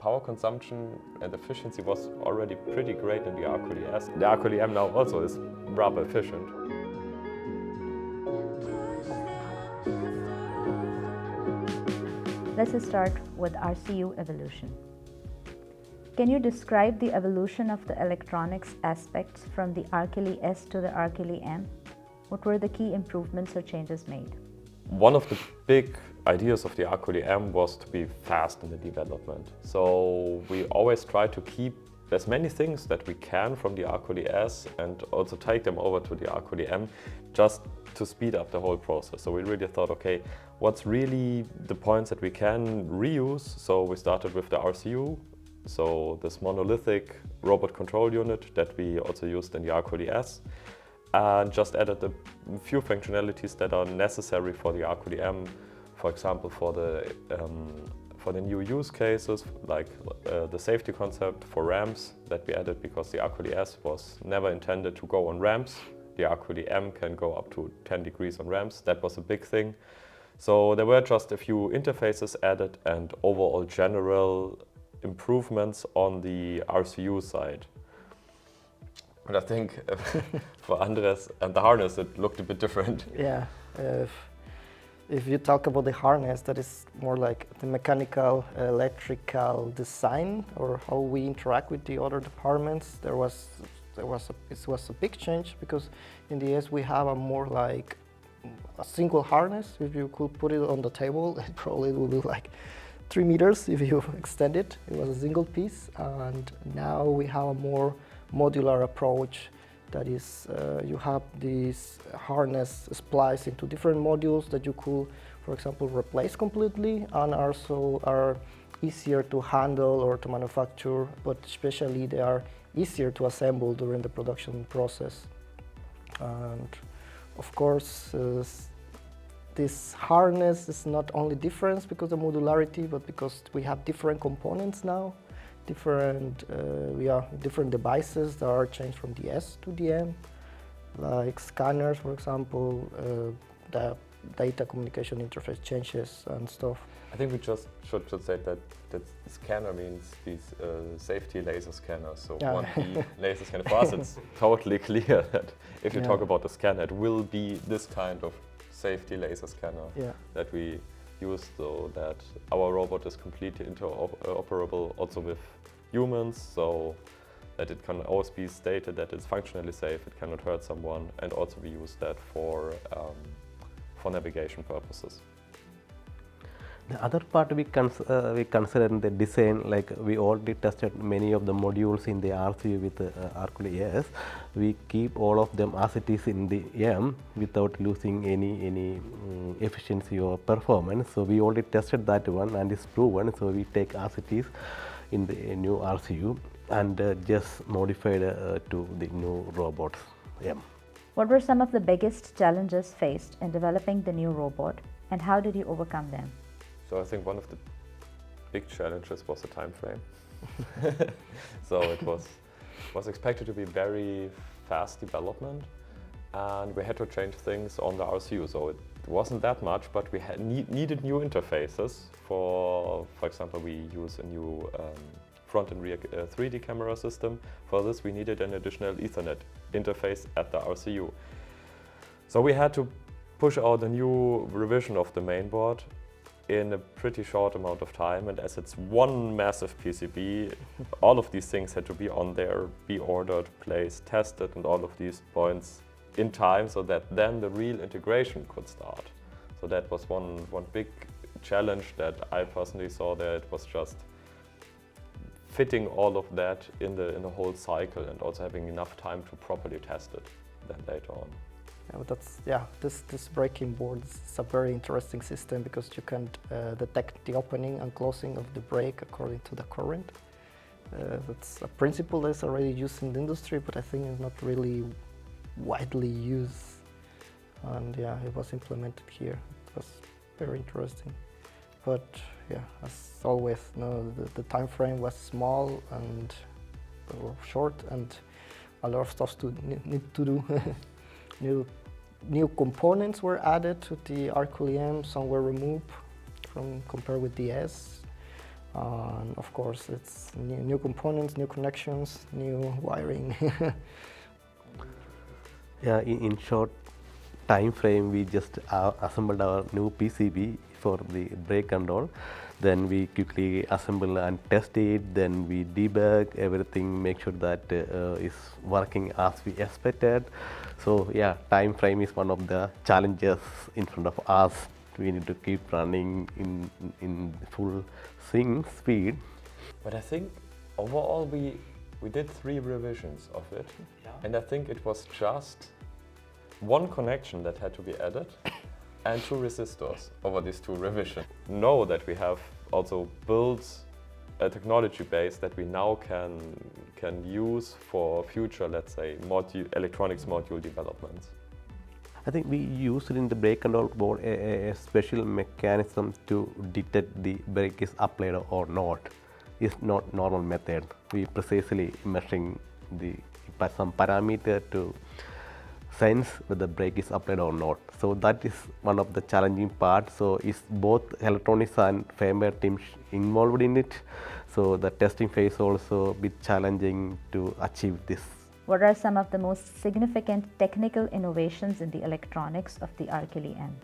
power consumption and efficiency was already pretty great in the Arculi S. The Arculi M now also is rather efficient. Let's start with RCU evolution. Can you describe the evolution of the electronics aspects from the Arculi S to the Arculi M? What were the key improvements or changes made? One of the big ideas of the Arculi M was to be fast in the development. So we always try to keep as many things that we can from the Arculi S and also take them over to the Arculi M just to speed up the whole process. So we really thought, okay, what's really the points that we can reuse? So we started with the RCU, so this monolithic robot control unit that we also used in the Arculi S, and just added a few functionalities that are necessary for the Arculi M. For example, for the new use cases, like the safety concept for ramps that we added, because the Arculi S was never intended to go on ramps. The Arculi M can go up to 10 degrees on ramps. That was a big thing. So there were just a few interfaces added and overall general improvements on the RCU side. And I think for Andres and the harness, it looked a bit different. Yeah, if you talk about the harness, that is more like the mechanical, electrical design, or how we interact with the other departments. It was a big change, because in the S we have a more like a single harness. If you could put it on the table, it probably would be like 3 meters if you extend it. It was a single piece, and now we have a more modular approach. That is, you have this harness spliced into different modules that you could, for example, replace completely, and also are easier to handle or to manufacture, but especially they are easier to assemble during the production process. And of course, this harness is not only different because of modularity, but because we have different components now. Different devices that are changed from the S to the M, like scanners, for example, the data communication interface changes and stuff. I think we just should say that scanner means these safety laser scanners. So Yeah. 1D laser scanner. For us, it's totally clear that if you talk about the scanner, it will be this kind of safety laser scanner that we use, so that our robot is completely interoperable also with humans, so that it can always be stated that it's functionally safe, it cannot hurt someone, and also we use that for navigation purposes. The other part we consider in the design, like we already tested many of the modules in the RCU with the Arculi S. We keep all of them as it is in the M without losing any efficiency or performance. So we already tested that one and it's proven. So we take as it is in the new RCU and just modified to the new robots M. What were some of the biggest challenges faced in developing the new robot, and how did you overcome them? So I think one of the big challenges was the time frame. So it was expected to be very fast development, and we had to change things on the RCU. So it wasn't that much, but we needed new interfaces. For example, we use a new front and rear 3D camera system. For this, we needed an additional Ethernet interface at the RCU. So we had to push out a new revision of the mainboard in a pretty short amount of time, and as it's one massive PCB, all of these things had to be on there, be ordered, placed, tested, and all of these points in time, so that then the real integration could start. So that was one big challenge that I personally saw there. It was just fitting all of that in the whole cycle, and also having enough time to properly test it then later on. This braking board is a very interesting system, because you can detect the opening and closing of the brake according to the current. That's a principle that's already used in the industry, but I think it's not really widely used. And it was implemented here. It was very interesting. But as always, the time frame was small and short, and a lot of stuff to need to do. New components were added to the Arculi M. Some were removed compared with the S. And of course, it's new components, new connections, new wiring. Yeah, in short time frame, we just assembled our new PCB for the brake control. Then we quickly assemble and test it. Then we debug everything, make sure that is working as we expected. So yeah, time frame is one of the challenges in front of us. We need to keep running in full swing speed. But I think overall we did 3 revisions of it, and I think it was just one connection that had to be added and 2 resistors over these 2 revisions. Know that we have also built a technology base that we now can use for future, let's say, electronics module developments. I think we used in the brake control board a special mechanism to detect the brake is applied or not. It's not normal method. We precisely measuring some parameter to sense whether brake is applied or not. So that is one of the challenging parts. So it's both electronics and firmware teams involved in it. So the testing phase also a bit challenging to achieve this. What are some of the most significant technical innovations in the electronics of the Arcali M?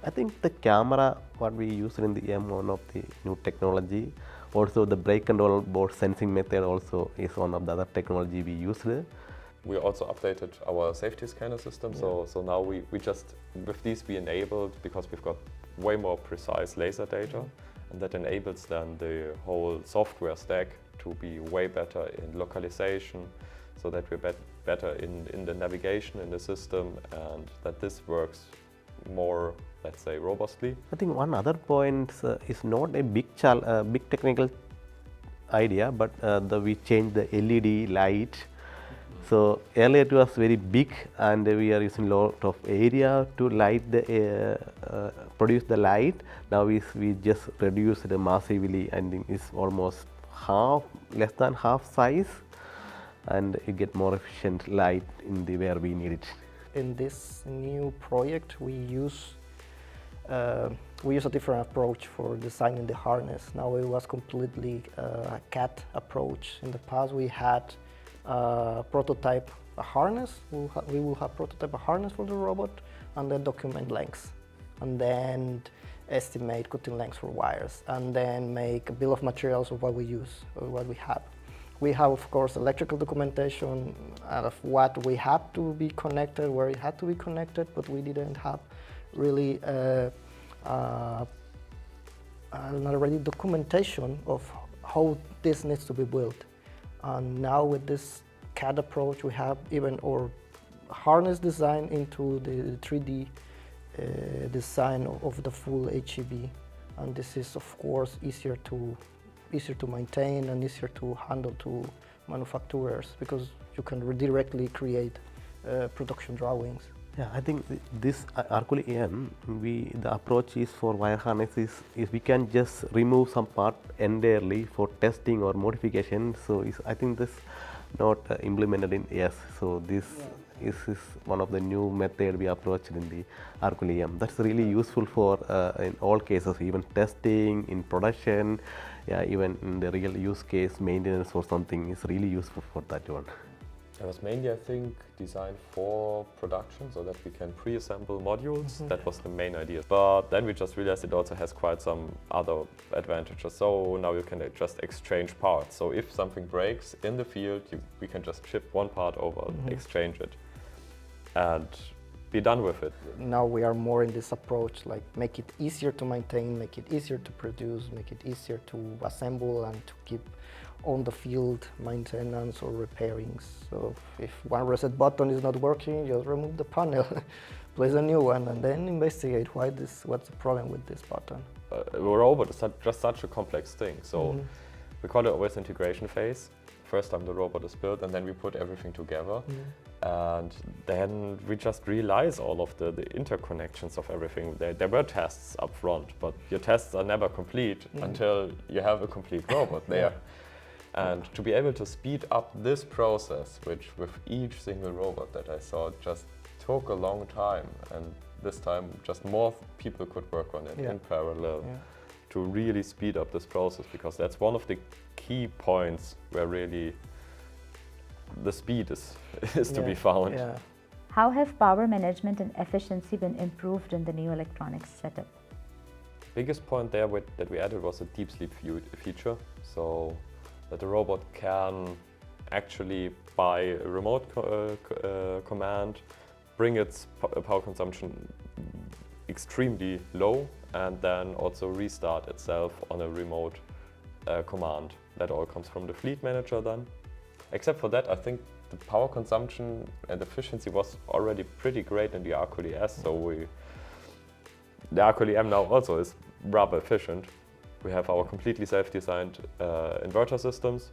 I think the camera, what we use in the M, one of the new technology. Also the brake control board sensing method also is one of the other technology we used. We also updated our safety scanner system, so now we just, with these we enabled, because we've got way more precise laser data, and that enables then the whole software stack to be way better in localization, so that we're better in the navigation in the system, and that this works more, let's say, robustly. I think one other point is not a big technical idea, but we changed the LED light. So earlier it was very big, and we are using a lot of area to light the produce the light. Now we just reduce it massively, and it's almost less than half size, and you get more efficient light in the where we need it. In this new project, we use a different approach for designing the harness. Now it was completely a CAD approach. In the past, we had prototype a harness. We will have prototype a harness for the robot, and then document lengths, and then estimate cutting lengths for wires, and then make a bill of materials of what we use or what we have. We have, of course, electrical documentation of what we had to be connected, where it had to be connected, but we didn't have really already documentation of how this needs to be built. And now with this CAD approach, we have even our harness design into the 3D design of the full HEV. And this is, of course, easier to maintain and easier to handle to manufacturers, because you can directly create production drawings. Yeah, I think this Arcali M, the approach is for wire harnesses is we can just remove some part entirely for testing or modification. So I think this not implemented in S. So this is one of the new method we approached in the Arcali M. That's really useful for in all cases, even testing, in production, yeah, even in the real use case, maintenance or something is really useful for that one. It was mainly, I think, designed for production, so that we can pre-assemble modules. That was the main idea. But then we just realized it also has quite some other advantages. So now you can just exchange parts. So if something breaks in the field, we can just ship one part over, exchange it, and be done with it. Now we are more in this approach, like make it easier to maintain, make it easier to produce, make it easier to assemble and to keep on the field maintenance or repairing. So if one reset button is not working, just remove the panel, place a new one, and then investigate what's the problem with this button. A robot is just such a complex thing. So we call it always integration phase. First time the robot is built, and then we put everything together. And then we just realize all of the interconnections of everything. There were tests up front, but your tests are never complete until you have a complete robot there. And to be able to speed up this process, which with each single robot that I saw just took a long time, and this time just more people could work on it in parallel. to really speed up this process, because that's one of the key points where really the speed is to be found. Yeah. How have power management and efficiency been improved in the new electronics setup? Biggest point there that we added was a deep sleep feature, so that the robot can actually, by a remote command, bring its power consumption extremely low and then also restart itself on a remote command. That all comes from the fleet manager then. Except for that, I think the power consumption and efficiency was already pretty great in the Arcoli S, so the Arcoli M now also is rather efficient. We have our completely self-designed inverter systems.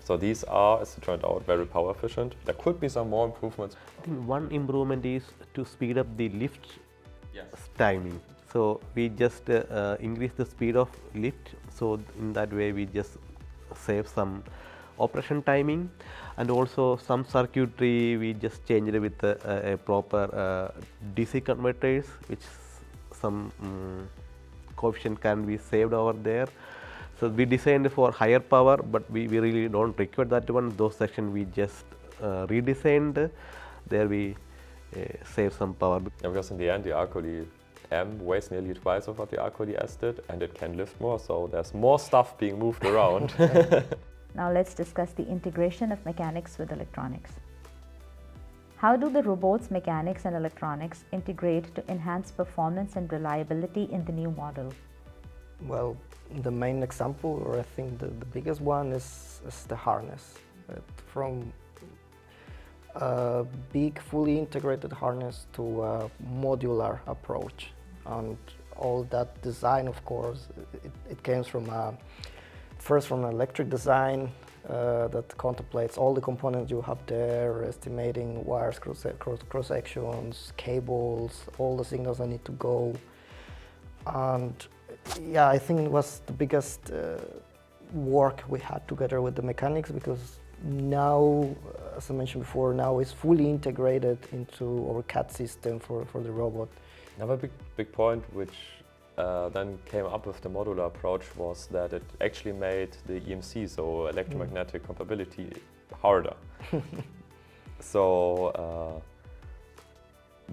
So these are, as it turned out, very power efficient. There could be some more improvements. I think one improvement is to speed up the lift timing. So we just increase the speed of lift, so in that way we just save some operation timing, and also some circuitry we just changed it with a proper DC converters, which some coefficient can be saved over there. So we designed for higher power, but we really don't require that one. Those sections we just redesigned. There we save some power. Yeah, because in the end the Arcoli M weighs nearly twice of what the Arcoli S did, and it can lift more, so there's more stuff being moved around. Now let's discuss the integration of mechanics with electronics. How do the robot's mechanics and electronics integrate to enhance performance and reliability in the new model? Well, the main example, or I think the biggest one, is the harness. From a big, fully integrated harness to a modular approach. And all that design, of course, it came from first from an electric design that contemplates all the components you have there, estimating wires, cross-sections, cables, all the signals that need to go. And yeah, I think it was the biggest work we had together with the mechanics, because now, as I mentioned before, now it's fully integrated into our CAD system for the robot. Another big point which then came up with the modular approach was that it actually made the EMC, so electromagnetic compatibility, harder. So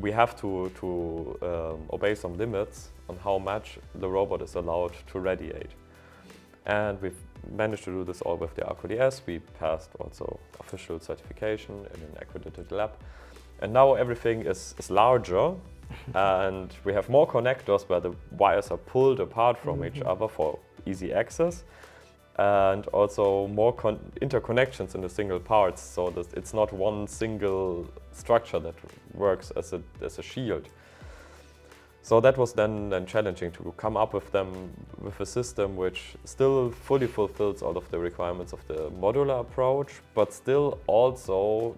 we have to obey some limits on how much the robot is allowed to radiate. And we've managed to do this all with the Arcoli S. We passed also official certification in an accredited lab. And now everything is larger and we have more connectors where the wires are pulled apart from each other for easy access, and also more interconnections in the single parts, so that it's not one single structure that works as a shield. So that was then challenging to come up with a system which still fully fulfills all of the requirements of the modular approach, but still also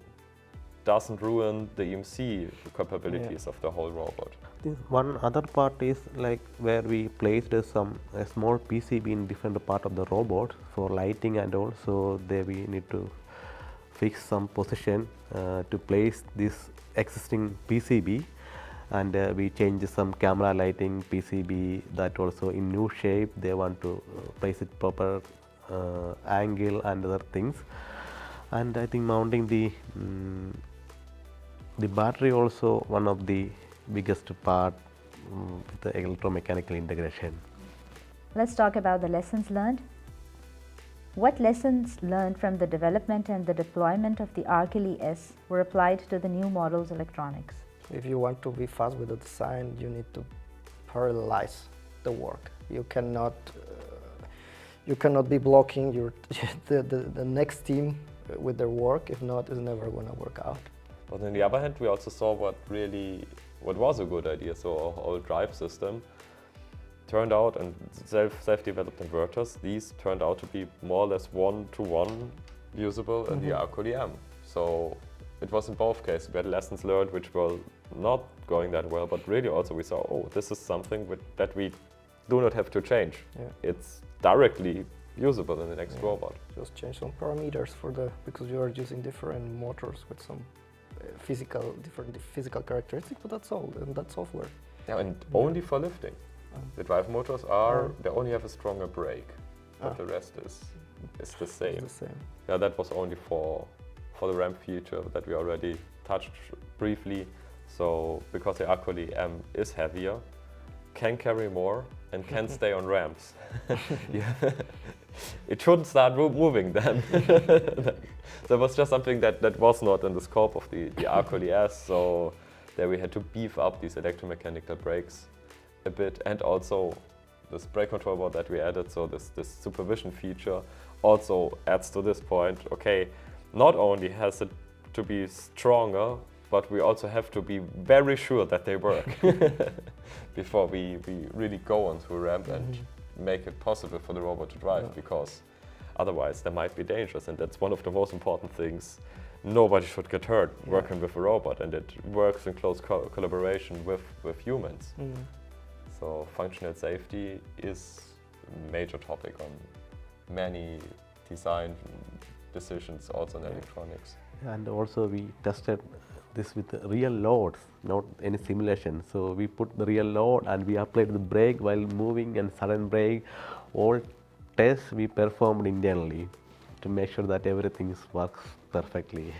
doesn't ruin the EMC capabilities of the whole robot. One other part is like where we placed a small PCB in different part of the robot for lighting, and also there we need to fix some position to place this existing PCB, and we change some camera lighting PCB, that also in new shape. They want to place it proper angle and other things. And I think mounting the battery also one of the biggest part with the electromechanical integration. Let's talk about the lessons learned. What lessons learned from the development and the deployment of the Arcoli S were applied to the new model's electronics? If you want to be fast with the design, you need to parallelize the work. You cannot be blocking the next team with their work. If not, it's never going to work out. But on the other hand, we also saw what was a good idea. So our whole drive system turned out, and self-developed inverters, these turned out to be more or less one-to-one usable in the Arcoli M. So it was in both cases. We had lessons learned which were not going that well, but really also we saw, oh, this is something that we do not have to change. Yeah. It's directly usable in the next robot. Just change some parameters because you are using different motors with some different physical characteristics, but that's all, and that's software. Yeah, and only for lifting. The drive motors they only have a stronger brake, but the rest is the same. It's the same. Yeah, that was only for the ramp feature that we already touched briefly. So because the Acoli M is heavier, can carry more, and can stay on ramps. Yeah. It shouldn't start moving then. That was just something that was not in the scope of the Acoli S. So there we had to beef up these electromechanical brakes a bit, and also this brake control board that we added. So this supervision feature also adds to this point. Okay, not only has it to be stronger, but we also have to be very sure that they work before we really go onto a ramp and make it possible for the robot to drive, because otherwise they might be dangerous, and that's one of the most important things. Nobody should get hurt working with a robot, and it works in close collaboration with humans. So functional safety is a major topic on many design decisions, also in electronics. And also we tested this with real loads, not any simulation. So we put the real load and we applied the brake while moving, and sudden brake. All tests we performed internally to make sure that everything works perfectly.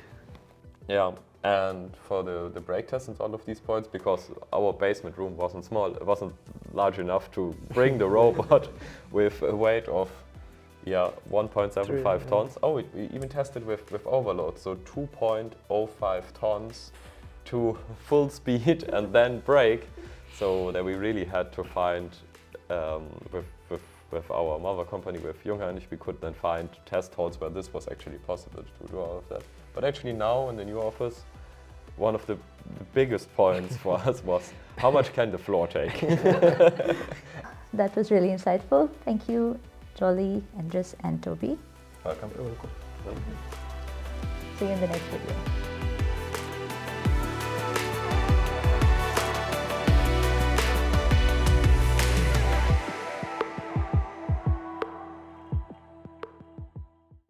Yeah, and for the brake tests and all of these points, because our basement room wasn't small, it wasn't large enough to bring the robot with a weight of 1.75 tons. Oh, we even tested with overload, so 2.05 tons to full speed and then brake. So that we really had to find, with our mother company, with Jungheinrich, we could then find test holes where this was actually possible to do all of that. But actually now in the new office, one of the biggest points for us was how much can the floor take? That was really insightful. Thank you, Jolly, Andres, and Toby. Welcome. See you in the next video.